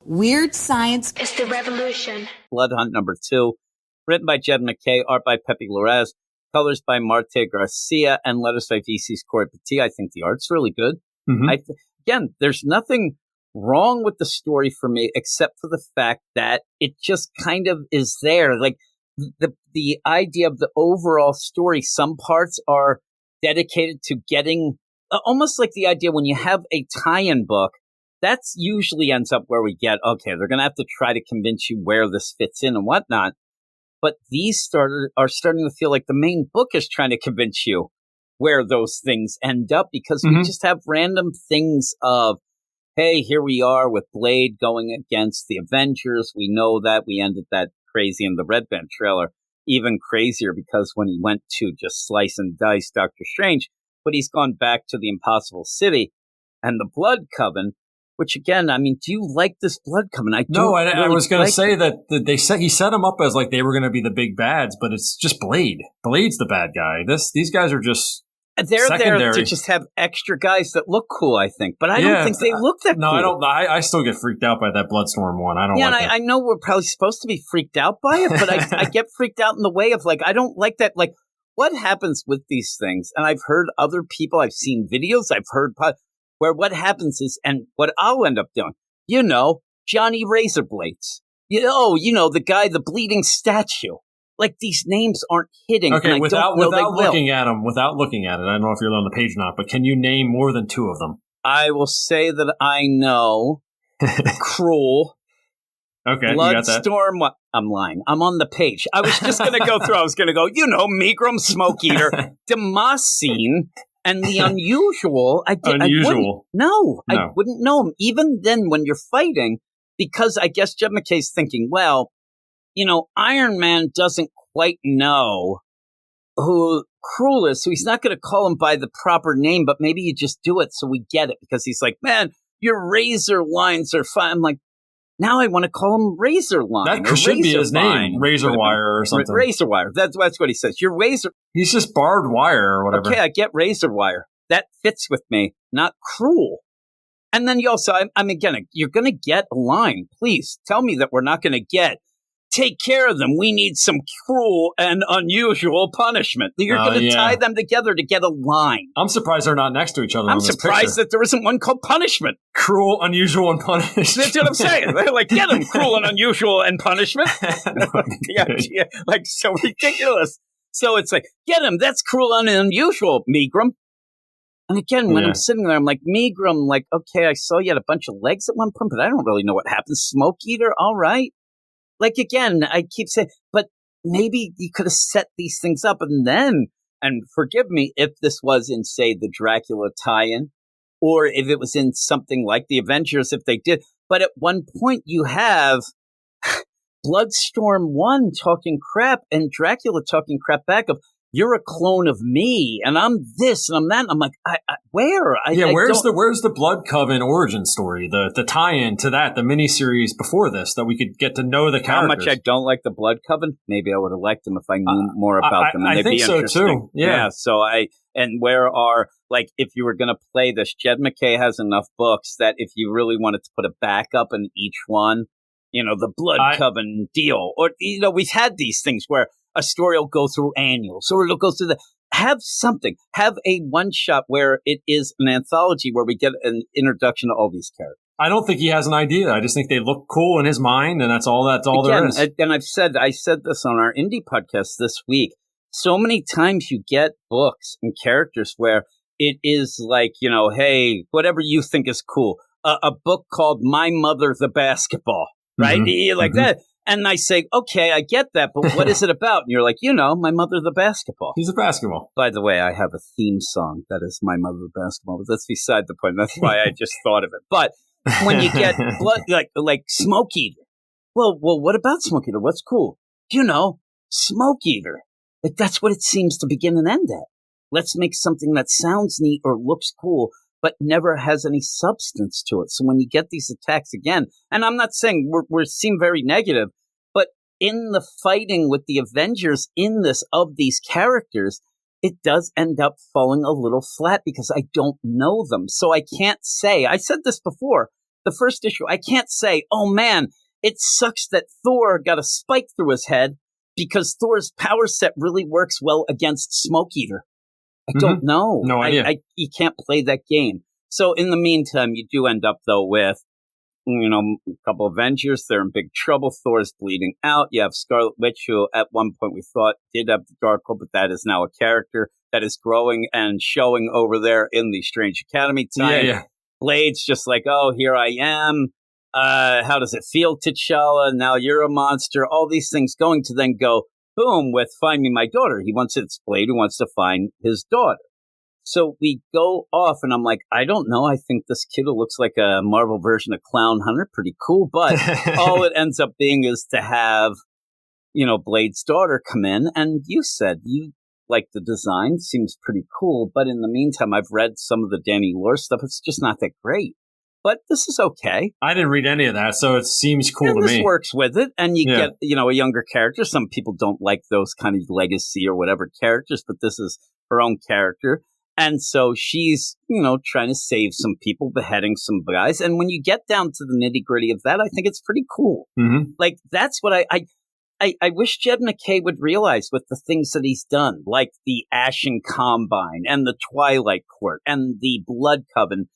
Weird Science is the Revolution. Blood Hunt #2, written by Jed MacKay, art by Pepe Larraz, colors by Marte Garcia, and letters by VC's Corey Petit. I think the art's really good. Mm-hmm. Again, there's nothing wrong with the story for me, except for the fact that it just kind of is there. Like the idea of the overall story, some parts are dedicated to getting, almost like the idea when you have a tie-in book, that's usually ends up where we get, okay, they're going to have to try to convince you where this fits in and whatnot. But these are starting to feel like the main book is trying to convince you where those things end up, because we just have random things of, hey, here we are with Blade going against the Avengers. We know that. We ended that crazy in the Red Band trailer. Even crazier because when he went to just slice and dice Doctor Strange, but he's gone back to the Impossible City and the Blood Coven. Which again, I mean, do you like this Blood Coven? I was going to say that he set them up as like they were going to be the big bads, but it's just Blade. Blade's the bad guy. These guys are just they're secondary. There to just have extra guys that look cool, I think. But I don't think they look that cool. No, I don't. I still get freaked out by that Bloodstorm one. I don't. Yeah, like and I know we're probably supposed to be freaked out by it, but I get freaked out in the way of like I don't like that. Like, what happens with these things? And I've heard other people. I've seen videos. I've heard. Where what happens is, and what I'll end up doing, Johnny Razorblades, the guy, the bleeding statue. Like these names aren't hitting. Okay, without looking at them, I don't know if you're on the page or not, but can you name more than two of them? I will say that I know Cruel. Okay, you got that. Bloodstorm. I'm lying. I'm on the page. I was just going to go through. I was going to go, Megrim, Smoke Eater, Damascene. And the Unusual, I wouldn't know him. Even then, when you're fighting, because I guess Jed MacKay's thinking, well, Iron Man doesn't quite know who Cruel is, so he's not going to call him by the proper name, but maybe you just do it so we get it, because he's like, man, your razor lines are fine. I'm like, now I want to call him Razor Line. That should be his name, Razor Wire or something. Razor Wire. That's what he says. Your razor. He's just barbed wire or whatever. Okay, I get Razor Wire. That fits with me, not Cruel. And then you also, you're going to get a line. Please tell me that we're not going to get, take care of them. We need some cruel and unusual punishment. You're going to tie them together to get a line. I'm surprised they're not next to each other. I'm surprised that there isn't one called Punishment. Cruel, unusual, and punishment. That's what I'm saying. They're like, get them, cruel and unusual and punishment. Like so ridiculous. So it's like, get him. That's cruel and unusual, Megrim. And again, when I'm sitting there, I'm like, Megrim, like, okay, I saw you had a bunch of legs at one point, but I don't really know what happened. Smoke Eater, all right. Like, again, I keep saying, but maybe you could have set these things up and forgive me if this was in, say, the Dracula tie-in, or if it was in something like the Avengers, if they did. But at one point, you have Bloodstorm 1 talking crap and Dracula talking crap back of, you're a clone of me, and I'm this, and I'm that. And I'm like, where? Where's the Blood Coven origin story? The tie-in to that, the miniseries before this, that we could get to know the characters. How much I don't like the Blood Coven? Maybe I would have liked them if I knew more about them. And I think so too. Yeah. So if you were going to play this, Jed MacKay has enough books that if you really wanted to put a backup in each one, the Blood Coven deal, or we've had these things where a story will go through annuals, or it'll go through have a one shot where it is an anthology where we get an introduction to all these characters. I don't think he has an idea. I just think they look cool in his mind, and that's all there is. And I said this on our indie podcast this week. So many times you get books and characters where it is like, hey, whatever you think is cool. A book called My Mother the Basketball, right? Like that. And I say, okay, I get that, but what is it about? And you're like, My Mother the Basketball. He's a basketball. By the way, I have a theme song that is My Mother the Basketball, but that's beside the point. That's why I just thought of it. But when you get blood, like Smoke Eater. Well, what about Smoke Eater? What's cool? Smoke Eater. Like that's what it seems to begin and end at. Let's make something that sounds neat or looks cool, but never has any substance to it. So when you get these attacks again, and I'm not saying we seem very negative, but in the fighting with the Avengers in this of these characters, it does end up falling a little flat because I don't know them. So I can't say, I said this before, the first issue, I can't say, oh man, it sucks that Thor got a spike through his head because Thor's power set really works well against Smoke Eater. I don't know. No idea. You can't play that game. So in the meantime, you do end up, though, with, a couple of Avengers. They're in big trouble. Thor's bleeding out. You have Scarlet Witch, who at one point we thought did have the Darkhold, but that is now a character that is growing and showing over there in the Strange Academy time. Yeah. Blade's just like, oh, here I am. How does it feel, T'Challa? Now you're a monster. All these things going to then go, boom, with Find Me My Daughter. It's Blade who wants to find his daughter. So we go off, and I'm like, I don't know. I think this kid who looks like a Marvel version of Clown Hunter. Pretty cool. But all it ends up being is to have, Blade's daughter come in. And you said you like the design. Seems pretty cool. But in the meantime, I've read some of the Danny Lore stuff. It's just not that great. But this is okay. I didn't read any of that, so it seems cool to me. This works with it, and you get, a younger character. Some people don't like those kind of legacy or whatever characters, but this is her own character. And so she's, trying to save some people, beheading some guys. And when you get down to the nitty gritty of that, I think it's pretty cool. Mm-hmm. Like, that's what I wish Jed McKay would realize with the things that he's done, like the Ashen Combine and the Twilight Court and the Blood Coven.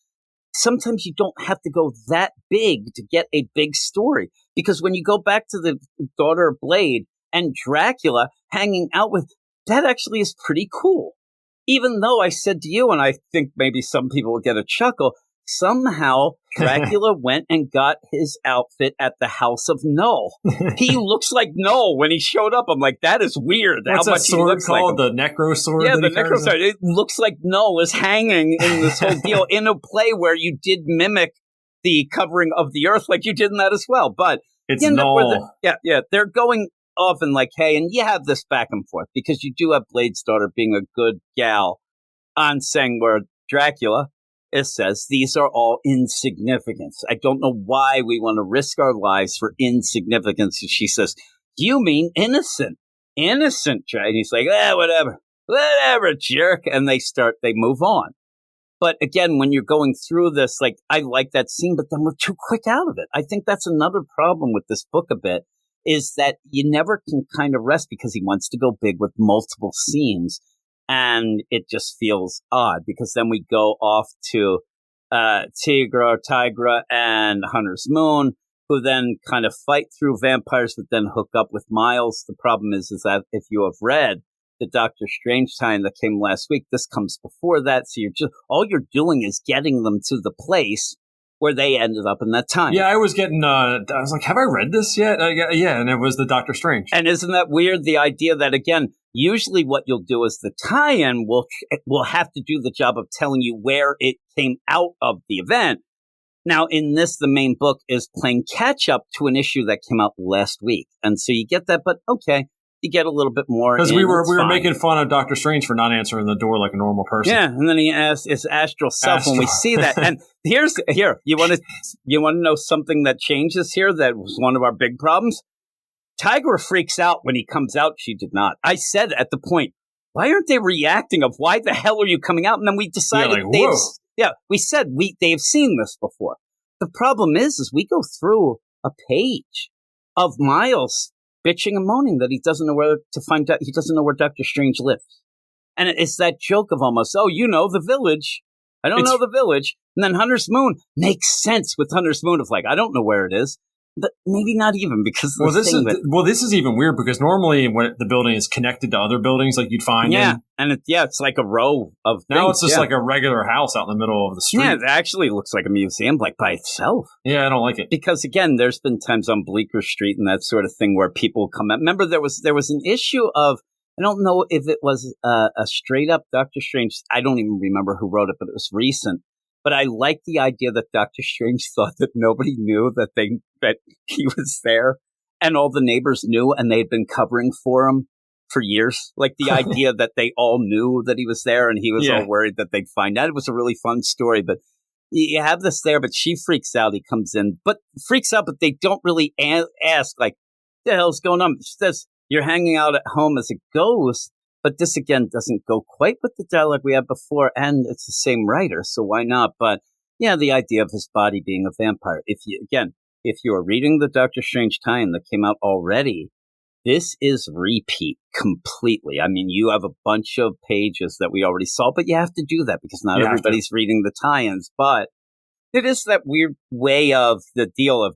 Sometimes you don't have to go that big to get a big story. Because when you go back to the Daughter of Blade and Dracula hanging out with, that actually is pretty cool. Even though I said to you, and I think maybe some people will get a chuckle, somehow Dracula went and got his outfit at the House of Null. He looks like Null when he showed up. I'm like, that is weird. What's how that much sword he looks called? like The Necro Sword? Yeah, the Necro Sword. It looks like Null is hanging in this whole deal in a play where you did mimic the covering of the earth like you did in that as well. But it's Null. They're going often like, hey, and you have this back and forth because you do have Blade's daughter being a good gal on saying where Dracula, it says, these are all insignificance. I don't know why we want to risk our lives for insignificance. And she says, you mean innocent? Innocent, and he's like, whatever, jerk. And they move on. But again, when you're going through this, like, I like that scene, but then we're too quick out of it. I think that's another problem with this book a bit, is that you never can kind of rest because he wants to go big with multiple scenes. And it just feels odd because then we go off to Tigra and Hunter's Moon, who then kind of fight through vampires, but then hook up with Miles. The problem is that if you have read the Doctor Strange tie-in that came last week, this comes before that. So all you're doing is getting them to the place where they ended up in that time. Yeah, I was like, have I read this yet? And it was the Doctor Strange. And isn't that weird? The idea that, again, usually what you'll do is the tie-in will have to do the job of telling you where it came out of the event. Now, in this, the main book is playing catch-up to an issue that came out last week. And so you get that, but okay, you get a little bit more. Because we were making fun of Doctor Strange for not answering the door like a normal person. Yeah, and then he asked his astral self when we see that. And here, you want to know something that changes here that was one of our big problems? Tigra freaks out when he comes out. She did not. I said at the point, why aren't they reacting of why the hell are you coming out? And then we decided we said they've seen this before. The problem is we go through a page of Miles bitching and moaning that he doesn't know where to find out. He doesn't know where Doctor Strange lives. And it's that joke of almost, the village. I don't know the village. And then Hunter's Moon makes sense with Hunter's Moon of like, I don't know where it is. But maybe not even because of this is even weird because normally when the building is connected to other buildings, like you'd find. Yeah, and it's like a row of now things. It's just like a regular house out in the middle of the street. Yeah, it actually looks like a museum, like by itself. Yeah, I don't like it because again, there's been times on Bleecker Street and that sort of thing where people come out. Remember, there was an issue of, I don't know if it was a straight up Doctor Strange. I don't even remember who wrote it, but it was recent. But I like the idea that Doctor Strange thought that nobody knew that he was there, and all the neighbors knew, and they'd been covering for him for years. Like the idea that they all knew that he was there, and he was all worried that they'd find out. It was a really fun story, but you have this there, but she freaks out. He comes in, but they don't really ask, like, what the hell's going on? She says, you're hanging out at home as a ghost. But this, again, doesn't go quite with the dialogue we had before, and it's the same writer, so why not? But Yeah, the idea of his body being a vampire. If you are reading the Doctor Strange tie-in that came out already, this is repeat completely. I mean, you have a bunch of pages that we already saw, but you have to do that because not everybody's reading the tie-ins. But it is that weird way of the deal of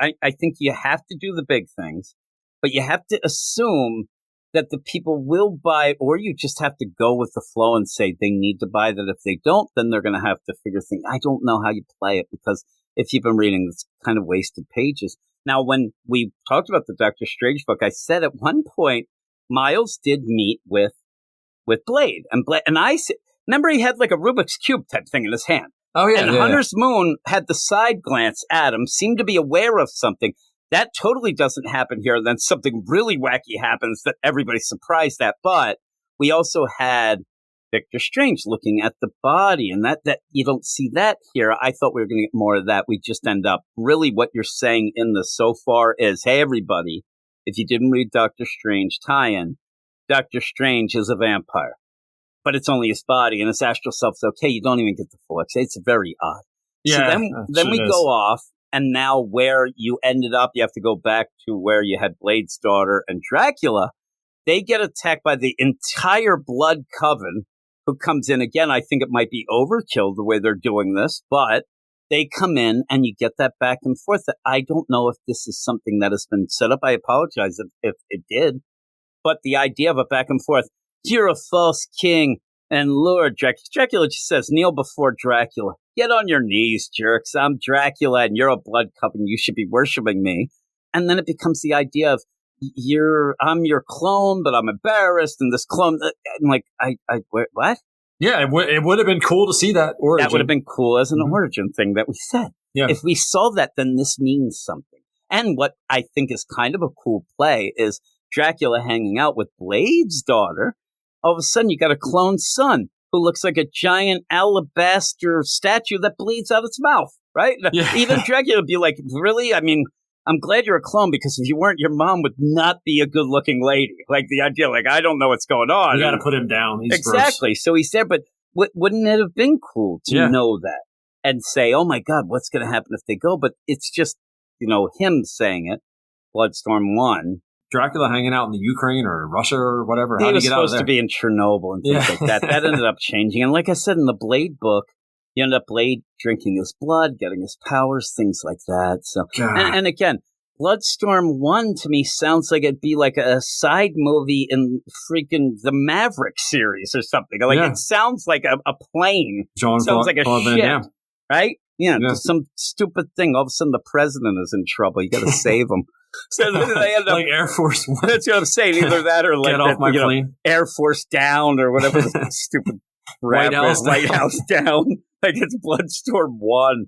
I think you have to do the big things, but you have to assume that the people will buy, or you just have to go with the flow and say they need to buy that. If they don't, then they're going to have to figure things. I don't know how you play it because if you've been reading, it's kind of wasted pages. Now, when we talked about the Doctor Strange book, I said at one point, Miles did meet with Blade. And I remember he had like a Rubik's Cube type thing in his hand. Oh, yeah. And Hunter's Moon had the side glance at him, seemed to be aware of something. That totally doesn't happen here. Then something really wacky happens that everybody's surprised at. But we also had Victor Strange looking at the body, and that you don't see that here. I thought we were going to get more of that. We just end up really what you're saying in this so far is, hey, everybody, if you didn't read Doctor Strange tie-in, Doctor Strange is a vampire, but it's only his body, and his astral self's okay. You don't even get the full X. It's very odd. Yeah. So then we go off. And now where you ended up, you have to go back to where you had Blade's daughter and Dracula. They get attacked by the entire Blood Coven, who comes in. Again, I think it might be overkill the way they're doing this, but they come in and you get that back and forth. I don't know if this is something that has been set up. I apologize if it did. But the idea of a back and forth, you're a false king. And Lord Dracula just says, kneel before Dracula. Get on your knees, jerks. I'm Dracula and you're a blood coven. You should be worshiping me. And then it becomes the idea of I'm your clone, but I'm embarrassed. And this clone, I'm like, what? Yeah, it would have been cool to see that origin. That would have been cool as an origin thing that we said. Yeah. If we saw that, then this means something. And what I think is kind of a cool play is Dracula hanging out with Blade's daughter. All of a sudden, you got a clone son who looks like a giant alabaster statue that bleeds out its mouth, right? Yeah. Even Dracula would be like, really? I mean, I'm glad you're a clone because if you weren't, your mom would not be a good-looking lady. Like the idea, like, I don't know what's going on. You got to put him down. He's exactly. gross. So he's there, but wouldn't it have been cool to know that and say, oh my God, what's going to happen if they go? But it's just, him saying it, Bloodstorm 1. Dracula hanging out in the Ukraine or Russia or whatever. How he do was you get out of supposed there? to be in Chernobyl and things like that. That ended up changing. And like I said, in the Blade book, you end up Blade drinking his blood, getting his powers, things like that. So, and again, Bloodstorm 1 to me sounds like it'd be like a side movie in freaking the Maverick series or something. Like it sounds like a plane. Sounds like a ship, right? Yeah, some stupid thing. All of a sudden, the president is in trouble. You got to save him. So they end up like Air Force One. That's what I'm saying. Either that or like Get off my plane. Air Force Down or whatever the stupid White House Down. Like it's Bloodstorm 1.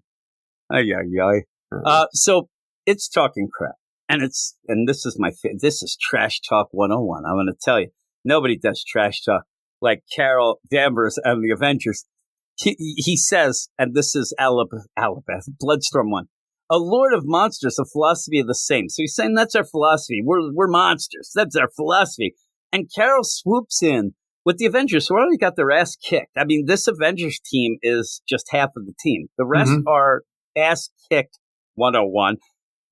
So it's talking crap, and this is this is trash talk 101. I'm going to tell you, nobody does trash talk like Carol Danvers and the Avengers. He says, and this is Alabeth, Bloodstorm 1. A lord of monsters, a philosophy of the same. So he's saying that's our philosophy. We're monsters. That's our philosophy. And Carol swoops in with the Avengers, who already got their ass kicked. I mean, this Avengers team is just half of the team. The rest are ass kicked 101.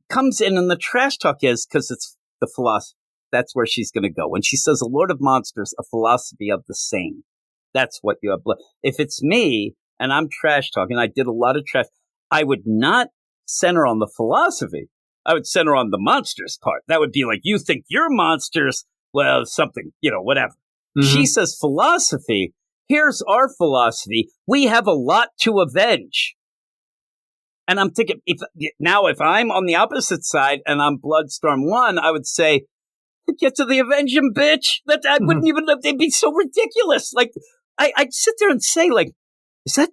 Comes in, and the trash talk is because it's the philosophy. That's where she's going to go. When she says a lord of monsters, a philosophy of the same. That's what you have. If it's me and I'm trash talking, I did a lot of trash, I would not center on the philosophy. I would center on the monsters part. That would be like, you think you're monsters? Well, something, whatever. She says philosophy. Here's our philosophy. We have a lot to avenge. And I'm thinking, if I'm on the opposite side and I'm Bloodstorm 1, I would say, get to the avenge him, bitch. I wouldn't even, they'd be so ridiculous. Like, I'd sit there and say, like, is that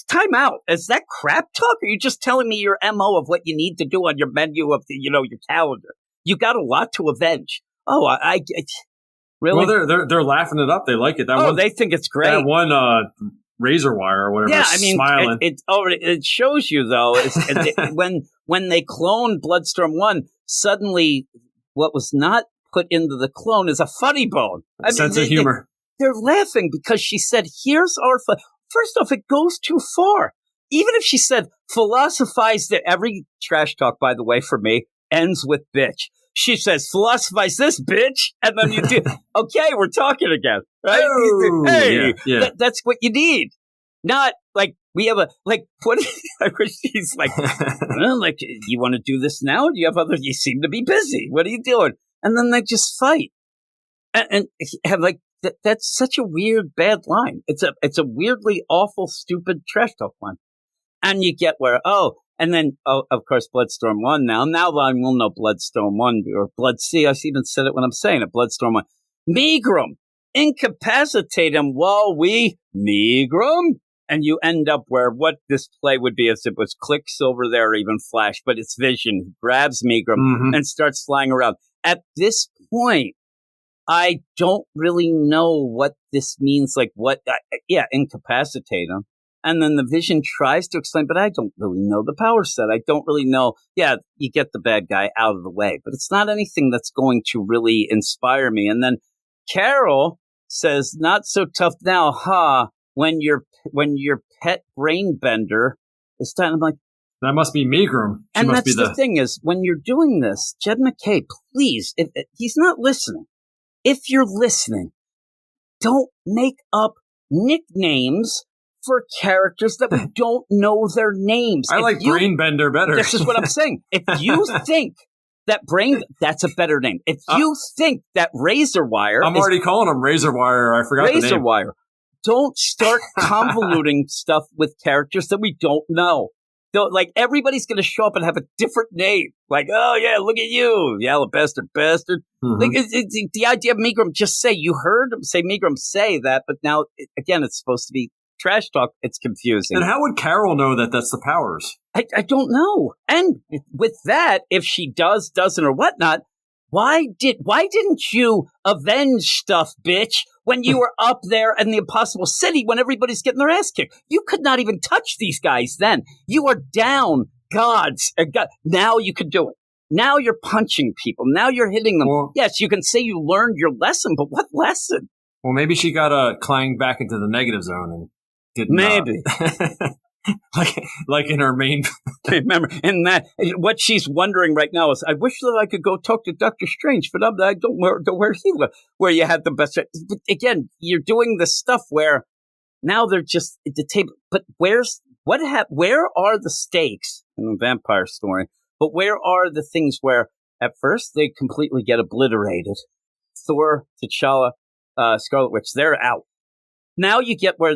time out? Is that crap talk? Or are you just telling me your MO of what you need to do on your menu of the, your calendar? You got a lot to avenge. Oh, I really? Well, they're laughing it up. They like it. They think it's great. That one razor wire or whatever. Yeah, I mean, smiling. It shows you though when they clone Bloodstorm 1, suddenly what was not put into the clone is a funny bone. Sense of humor. They're laughing because she said, "Here's our." First off, it goes too far. even if she said, philosophize that every trash talk, by the way, for me, ends with bitch. She says, philosophize this, bitch. And then you do, okay, we're talking again. Right? Oh, hey, yeah. That's what you need. Not like we have what? I wish she's like, well, like, you want to do this now? Do you have other? You seem to be busy. What are you doing? And then they just fight, and have like that's such a weird bad line. It's a weirdly awful, stupid trash talk line, and you get where and then of course Bloodstorm 1 now I will know Bloodstorm 1 or Blood C. I've even said it when I'm saying it. Bloodstorm 1, Megrim, incapacitate him while we Megrim. And you end up where what this play would be if it was Quicksilver there or even Flash, but it's Vision who grabs Megrim and starts flying around. At this point, I don't really know what this means. Like incapacitate him. And then the Vision tries to explain, but I don't really know the power set. I don't really know. Yeah, you get the bad guy out of the way, but it's not anything that's going to really inspire me. And then Carol says, not so tough now, huh? When your pet brain bender is done, I'm like, that must be Megrim. And that's the thing is, when you're doing this, Jed McKay, please, if he's not listening. If you're listening, don't make up nicknames for characters that we don't know their names. I like Brainbender better. This is what I'm saying. If you think that that's a better name. If you think that Razor Wire, I'm already calling him Razor Wire. I forgot the name. Razor Wire. Don't start convoluting stuff with characters that we don't know. Like, everybody's going to show up and have a different name. Like, oh, yeah, look at you, you alabaster bastard. Like, it's the idea of Megrim, just say, you heard him say Megrim say that, but now, again, it's supposed to be trash talk. It's confusing. And how would Carol know that that's the powers? I don't know. And with that, if she doesn't, or whatnot, why didn't you avenge stuff, bitch, when you were up there in the Impossible City when everybody's getting their ass kicked? You could not even touch these guys then. You are down gods. Now you can do it. Now you're punching people. Now you're hitting them. Well, yes, you can say you learned your lesson, but what lesson? Well, maybe she got clanged back into the negative zone and didn't. Maybe. like in her main. Remember, and that what she's wondering right now is, I wish that I could go talk to Doctor Strange, but I don't know where he lives. Where you had the best. But again, you're doing the stuff where now they're just at the table. But where are the stakes in the vampire story? But where are the things where at first they completely get obliterated? Thor, T'Challa, Scarlet Witch, they're out. Now you get where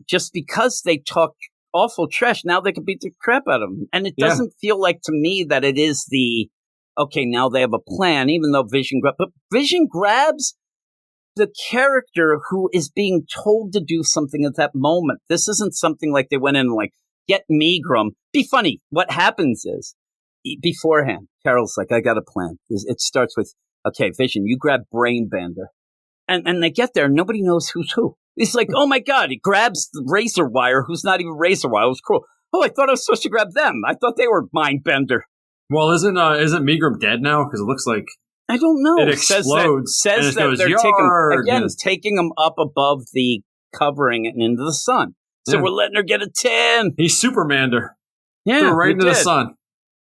just because they talk awful trash, now they can beat the crap out of them. And it doesn't feel like to me that it is okay, now they have a plan, even though Vision grabs the character who is being told to do something at that moment. This isn't something like they went in and like, get Megrim. Be funny. What happens is, beforehand, Carol's like, I got a plan. It starts with, okay, Vision, you grab Brainbender. And they get there, and nobody knows who's who. It's like, oh my God, he grabs the Razor Wire, who's not even Razor Wire. It was cool. Oh, I thought I was supposed to grab them. I thought they were Mindbender. Well, isn't Megrim dead now? Because it looks like I don't know. It explodes. Says that they're taking him up above the covering and into the sun. So we're letting her get a 10. He's Supermander. Yeah, threw right into the sun.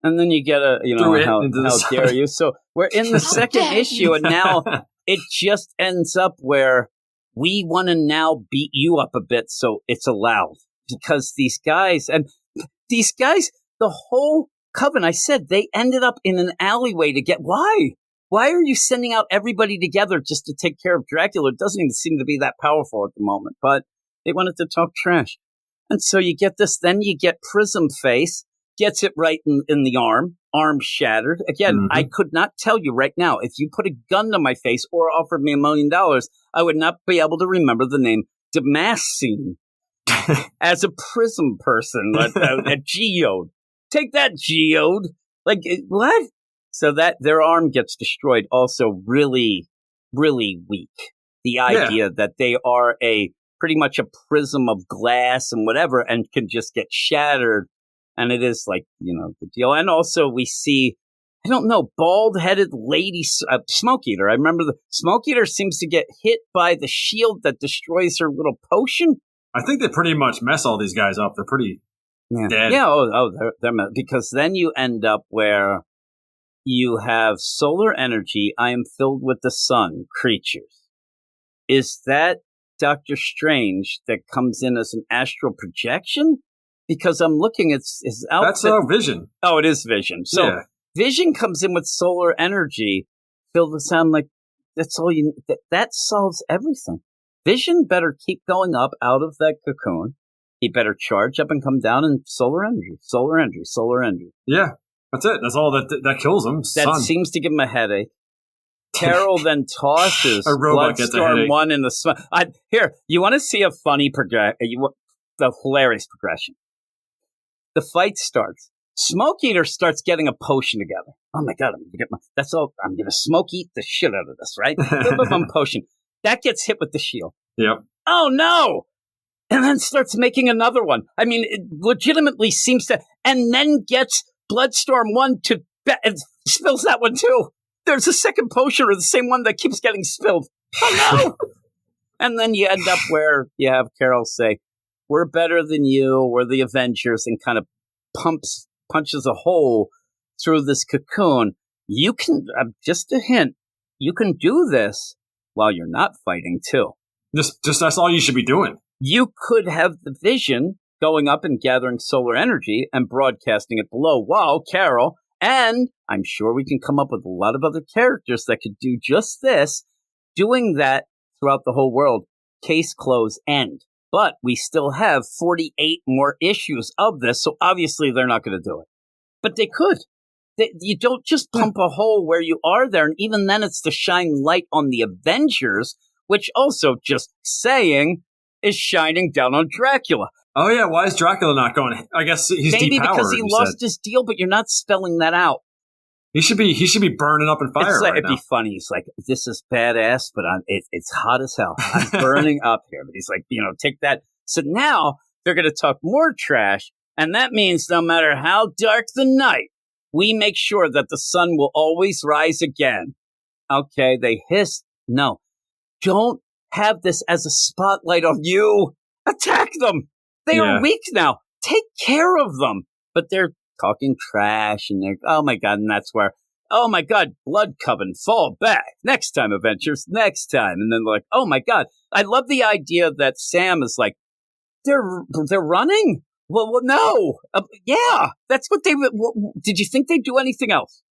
And then you get how dare you? So we're in the second issue, and now it just ends up where we want to now beat you up a bit, so it's allowed. Because these guys, the whole coven, I said, they ended up in an alleyway to get, why? Why are you sending out everybody together just to take care of Dracula? It doesn't even seem to be that powerful at the moment, but they wanted to talk trash. And so you get this, then you get Prism Face, gets it right in the arm shattered. Again, I could not tell you right now, if you put a gun to my face or offered me $1 million, I would not be able to remember the name Damascene as a Prism person, a geode. Take that, geode. Like, what? So that their arm gets destroyed, also really, really weak. The idea that they are pretty much a prism of glass and whatever, and can just get shattered. And it is like, the deal. And also we see, I don't know, bald-headed lady, Smoke Eater. I remember the Smoke Eater seems to get hit by the shield that destroys her little potion. I think they pretty much mess all these guys up. They're pretty Yeah. Dead. Yeah. Because then you end up where you have solar energy. I am filled with the sun creatures. Is that Doctor Strange that comes in as an astral projection? Because I'm looking at his outfit. That's Vision. Oh, it is Vision. So yeah. Vision comes in with solar energy, filled with sound. Like that's all you. That solves everything. Vision better keep going up out of that cocoon. He better charge up and come down in solar energy, solar energy, solar energy. Yeah, that's it. That's all that kills him. That sun. seems to give him a headache. Carol then tosses a robot gets a Bloodstorm headache. 1 in the sun. Here, you want to see a funny the hilarious progression. The fight starts. Smoke Eater starts getting a potion together. Oh my god, I'm gonna get that's all. I'm gonna smoke eat the shit out of this, right? Potion. That gets hit with the shield. Yep. Oh no! And then starts making another one. I mean, it legitimately seems to, and then gets Bloodstorm 1 to and spills that one too. There's a second potion or the same one that keeps getting spilled. Oh no! And then you end up where you have Carol say, "We're better than you. We're the Avengers," and kind of punches a hole through this cocoon. You can, just a hint, you can do this while you're not fighting too. Just that's all you should be doing. You could have the Vision going up and gathering solar energy and broadcasting it below. Wow, Carol. And I'm sure we can come up with a lot of other characters that could do just this, doing that throughout the whole world. Case close, end. But we still have 48 more issues of this, so obviously they're not going to do it. But they could. You don't just pump a hole where you are there, and even then it's to shine light on the Avengers, which also, just saying, is shining down on Dracula. Oh yeah, why is Dracula not going? I guess he's maybe depowered, because he lost his deal, but you're not spelling that out. He should be burning up in fire right it'd now. Be funny. He's like, "This is badass, but it's hot as hell. I'm burning up here." But he's like, take that. So now they're going to talk more trash, and that means no matter how dark the night, we make sure that the sun will always rise again. Okay, they hiss. No, don't have this as a spotlight on you. Attack them. They are weak now. Take care of them. But they're talking trash, and they're, oh my god, and that's where, oh my god, Blood Coven, fall back. Next time, Adventures, next time. And then they're like, oh my god. I love the idea that Sam is like, they're running? Well no. Yeah, that's what they, did you think they'd do anything else?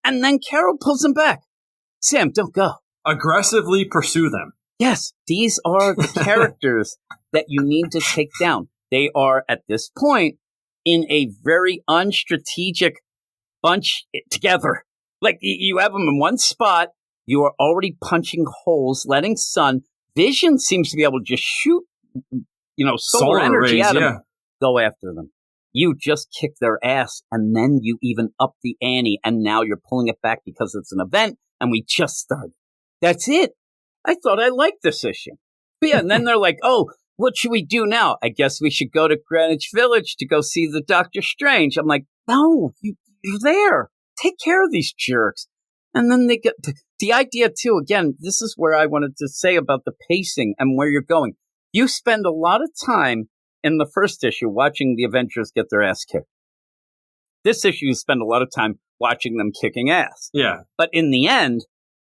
And then Carol pulls them back. Sam, don't go. Aggressively pursue them. Yes, these are the characters that you need to take down. They are, at this point, in a very unstrategic bunch together. Like, you have them in one spot. You are already punching holes, letting sun. Vision seems to be able to just shoot, solar energy rays, at them. Go after them. You just kick their ass, and then you even up the ante, and now you're pulling it back because it's an event, and we just started. That's it. I thought I liked this issue. But yeah, and then they're like, oh, what should we do now? I guess we should go to Greenwich Village to go see the Doctor Strange. I'm like, no, you're there. Take care of these jerks. And then they get the idea, too. Again, this is where I wanted to say about the pacing and where you're going. You spend a lot of time in the first issue watching the Avengers get their ass kicked. This issue, you spend a lot of time watching them kicking ass. Yeah. But in the end,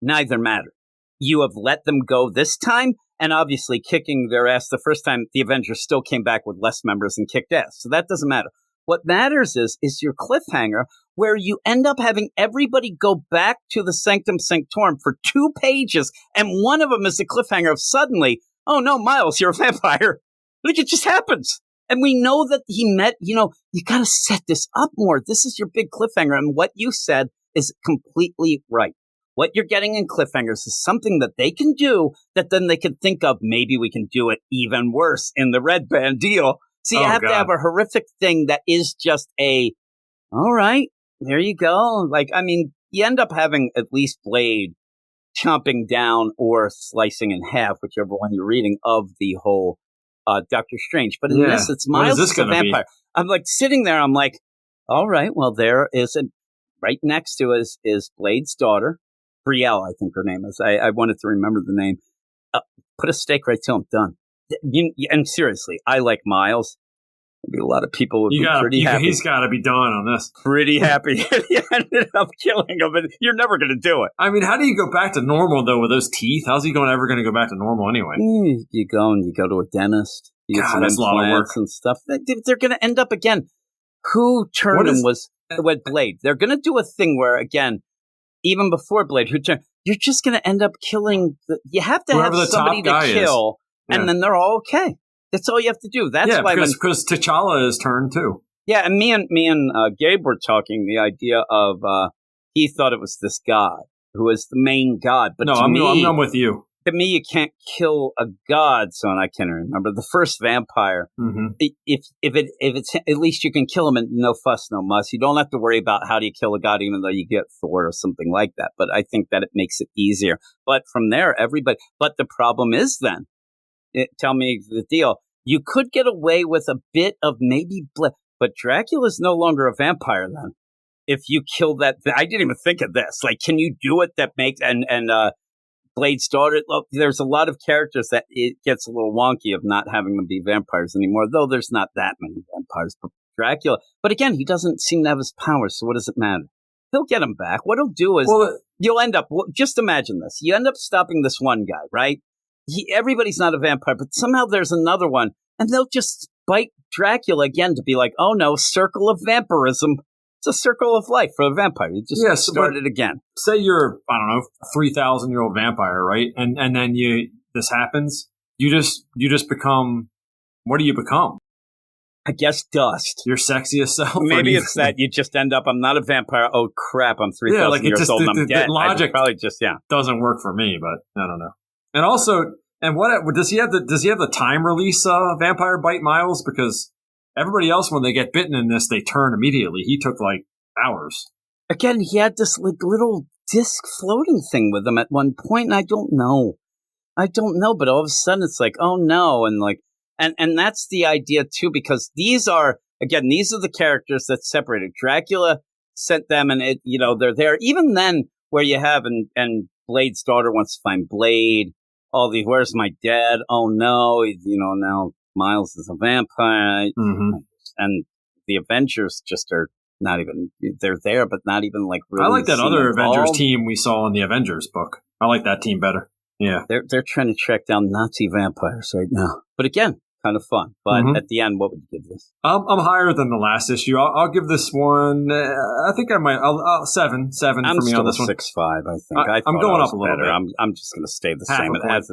neither mattered. You have let them go this time, and obviously kicking their ass the first time, the Avengers still came back with less members and kicked ass. So that doesn't matter. What matters is your cliffhanger, where you end up having everybody go back to the Sanctum Sanctorum for 2 pages, and one of them is the cliffhanger of suddenly, oh no, Miles, you're a vampire. Like, it just happens. And we know that he met, you got to set this up more. This is your big cliffhanger, and what you said is completely right. What you're getting in cliffhangers is something that they can do that then they can think of, maybe we can do it even worse in the Red Band deal. So you have to have a horrific thing that is just all right, there you go. Like, I mean, you end up having at least Blade chomping down or slicing in half, whichever one you're reading, of the whole Doctor Strange. But in this, it's Miles as a vampire. I'm like sitting there, I'm like, all right, well, there is right next to us is Blade's daughter. Brielle, I think her name is. I wanted to remember the name. Put a stake right to him. Done. And seriously, I like Miles. Maybe a lot of people would be pretty happy. He's got to be done on this. Pretty happy. He ended up killing him, but you're never going to do it. I mean, how do you go back to normal, though, with those teeth? How's he ever going to go back to normal anyway? You go to a dentist. You get some that's a lot of work. and stuff. They're going to end up again. Who turned him was with Blade. They're going to do a thing where, again, even before Blade, you're just going to end up killing. You have to have somebody to kill, and then they're all okay. That's all you have to do. That's why because T'Challa is turned too. Yeah, and me and Gabe were talking the idea of he thought it was this god who is the main god. But I'm with you. To me, you can't kill a god, son. I can't remember the first vampire. Mm-hmm. If it's at least you can kill him and no fuss, no muss. You don't have to worry about how do you kill a god, even though you get Thor or something like that. But I think that it makes it easier. But from there, everybody. But the problem is then. Tell me the deal. You could get away with a bit of maybe, but Dracula's no longer a vampire then. If you kill that, I didn't even think of this. Like, can you do it that makes and Blade's daughter? Look, there's a lot of characters that it gets a little wonky of not having them be vampires anymore. Though there's not that many vampires. But Dracula, but again, he doesn't seem to have his powers. So what does it matter? He'll get him back. What he'll do is you'll end up. Just imagine this. You end up stopping this one guy, right? Everybody's not a vampire, but somehow there's another one, and they'll just bite Dracula again to be like, oh no, circle of vampirism. It's a circle of life for a vampire. You just start it again. Say you're, I don't know, 3,000-year-old vampire, right? And then this happens. You just become, what do you become? I guess dust. Your sexiest self? Maybe it's that you just end up, I'm not a vampire. Oh crap, I'm 3,000 years old and I'm dead. The logic probably just, doesn't work for me, but I don't know. And also, what does he have the time release vampire bite, Miles? Because everybody else, when they get bitten in this, they turn immediately. He took like hours. Again, he had this like little disc floating thing with him at one point, and I don't know, but all of a sudden it's like, oh no, and like, and that's the idea too, because these are the characters that separated. Dracula sent them, and they're there. Even then, where you have and Blade's daughter wants to find Blade. Where's my dad? Oh no, now Miles is a vampire. Mm-hmm. And the Avengers just are not even, they're there, but not even like really. I like that other Avengers team we saw in the Avengers book. I like that team better. Yeah. They're trying to track down Nazi vampires right now. But again, kind of fun. But at the end, what would you give this? I'm higher than the last issue. I'll give this one. I think I might. I'll 7 for me on this one. 6.5. I think I'm going up a little better. bit. I'm just going to stay the same. It has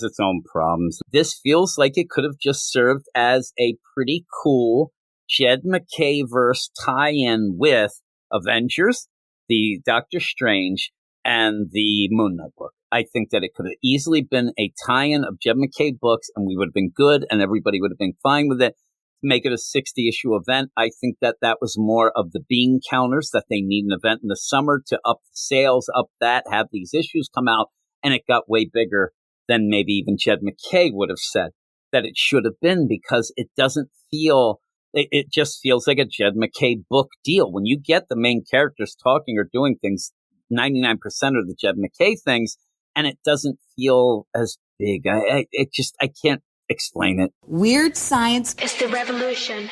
its own problems. This feels like it could have just served as a pretty cool Jed McKay-verse tie-in with Avengers, the Doctor Strange, and the Moon Knight book. I think that it could have easily been a tie-in of Jed McKay books, and we would have been good, and everybody would have been fine with it. Make it a 60-issue event. I think that was more of the bean counters, that they need an event in the summer to up the sales, have these issues come out, and it got way bigger than maybe even Jed McKay would have said that it should have been, because it doesn't feel, it just feels like a Jed McKay book deal. When you get the main characters talking or doing things, 99% of the Jed McKay things, and it doesn't feel as big. I can't explain it. Weird science is the revolution.